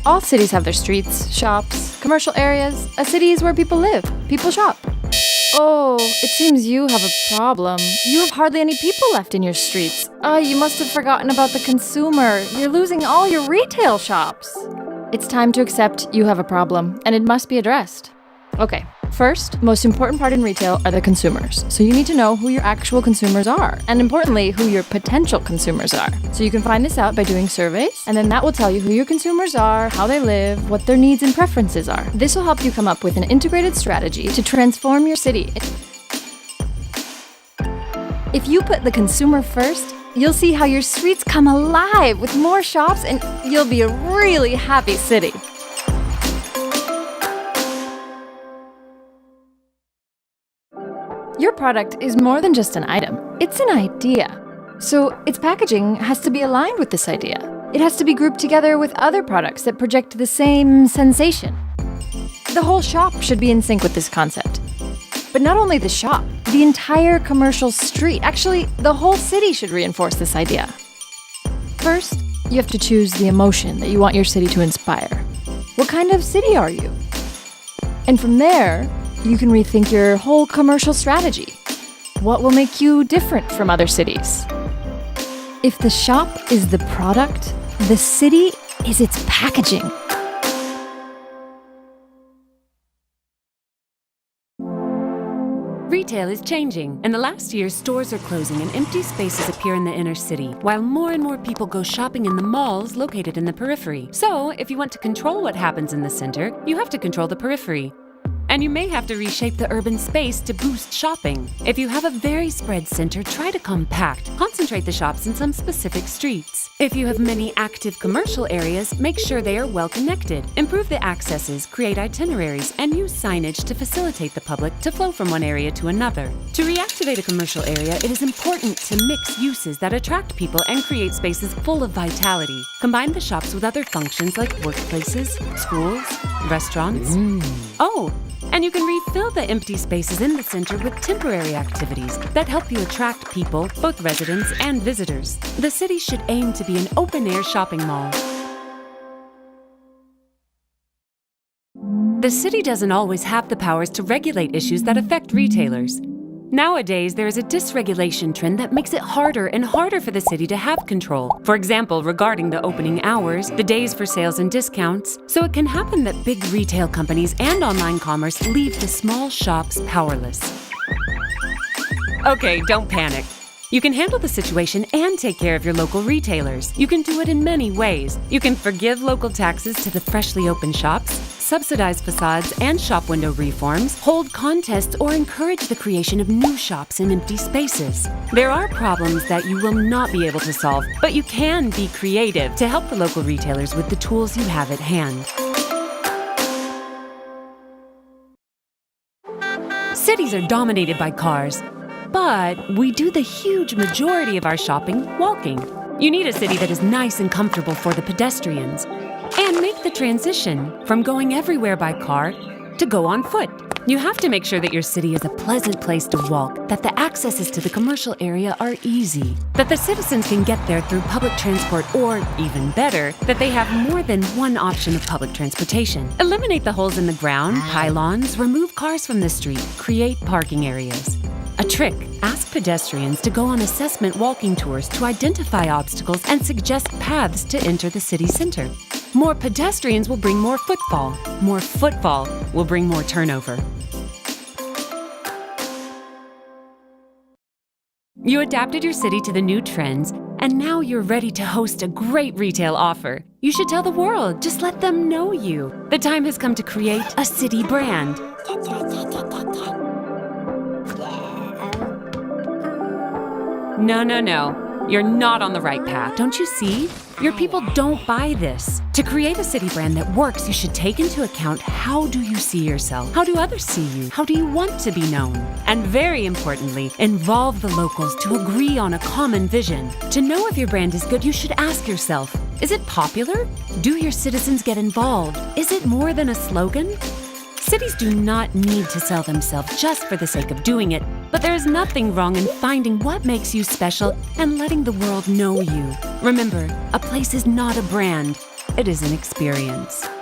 All cities have their streets, shops, commercial areas. A city is where people live. People shop. Oh, it seems you have a problem. You have hardly any people left in your streets. You must have forgotten about the consumer. You're losing all your retail shops. It's time to accept you have a problem, and it must be addressed. Okay, first, most important part in retail are the consumers. So you need to know who your actual consumers are, and importantly, who your potential consumers are. So you can find this out by doing surveys, and then that will tell you who your consumers are, how they live, what their needs and preferences are. This will help you come up with an integrated strategy to transform your city. If you put the consumer first, you'll see how your streets come alive with more shops, and you'll be a really happy city. Your product is more than just an item. It's an idea. So its packaging has to be aligned with this idea. It has to be grouped together with other products that project the same sensation. The whole shop should be in sync with this concept. But not only the shop, the entire commercial street, actually, the whole city should reinforce this idea. First, you have to choose the emotion that you want your city to inspire. What kind of city are you? And from there, you can rethink your whole commercial strategy. What will make you different from other cities? If the shop is the product, the city is its packaging. Retail is changing. In the last year, stores are closing and empty spaces appear in the inner city, while more and more people go shopping in the malls located in the periphery. So, if you want to control what happens in the center, you have to control the periphery. And you may have to reshape the urban space to boost shopping. If you have a very spread center, try to compact. Concentrate the shops in some specific streets. If you have many active commercial areas, make sure they are well connected. Improve the accesses, create itineraries, and use signage to facilitate the public to flow from one area to another. To reactivate a commercial area, it is important to mix uses that attract people and create spaces full of vitality. Combine the shops with other functions like workplaces, schools, restaurants. Oh, and you can refill the empty spaces in the center with temporary activities that help you attract people, both residents and visitors. The city should aim to be an open-air shopping mall. The city doesn't always have the powers to regulate issues that affect retailers. Nowadays, there is a dysregulation trend that makes it harder and harder for the city to have control. For example, regarding the opening hours, the days for sales and discounts. So it can happen that big retail companies and online commerce leave the small shops powerless. Okay, don't panic. You can handle the situation and take care of your local retailers. You can do it in many ways. You can forgive local taxes to the freshly opened shops, subsidize facades and shop window reforms, hold contests, or encourage the creation of new shops in empty spaces. There are problems that you will not be able to solve, but you can be creative to help the local retailers with the tools you have at hand. Cities are dominated by cars, but we do the huge majority of our shopping walking. You need a city that is nice and comfortable for the pedestrians, and make the transition from going everywhere by car to go on foot. You have to make sure that your city is a pleasant place to walk, that the accesses to the commercial area are easy, that the citizens can get there through public transport, or, even better, that they have more than one option of public transportation. Eliminate the holes in the ground, pylons, remove cars from the street, create parking areas. A trick: ask pedestrians to go on assessment walking tours to identify obstacles and suggest paths to enter the city center. More pedestrians will bring more footfall. More footfall will bring more turnover. You adapted your city to the new trends, and now you're ready to host a great retail offer. You should tell the world, just let them know you. The time has come to create a city brand. No. You're not on the right path. Don't you see? Your people don't buy this. To create a city brand that works, you should take into account, how do you see yourself? How do others see you? How do you want to be known? And very importantly, involve the locals to agree on a common vision. To know if your brand is good, you should ask yourself, is it popular? Do your citizens get involved? Is it more than a slogan? Cities do not need to sell themselves just for the sake of doing it, but there is nothing wrong in finding what makes you special and letting the world know you. Remember, a place is not a brand. it is an experience.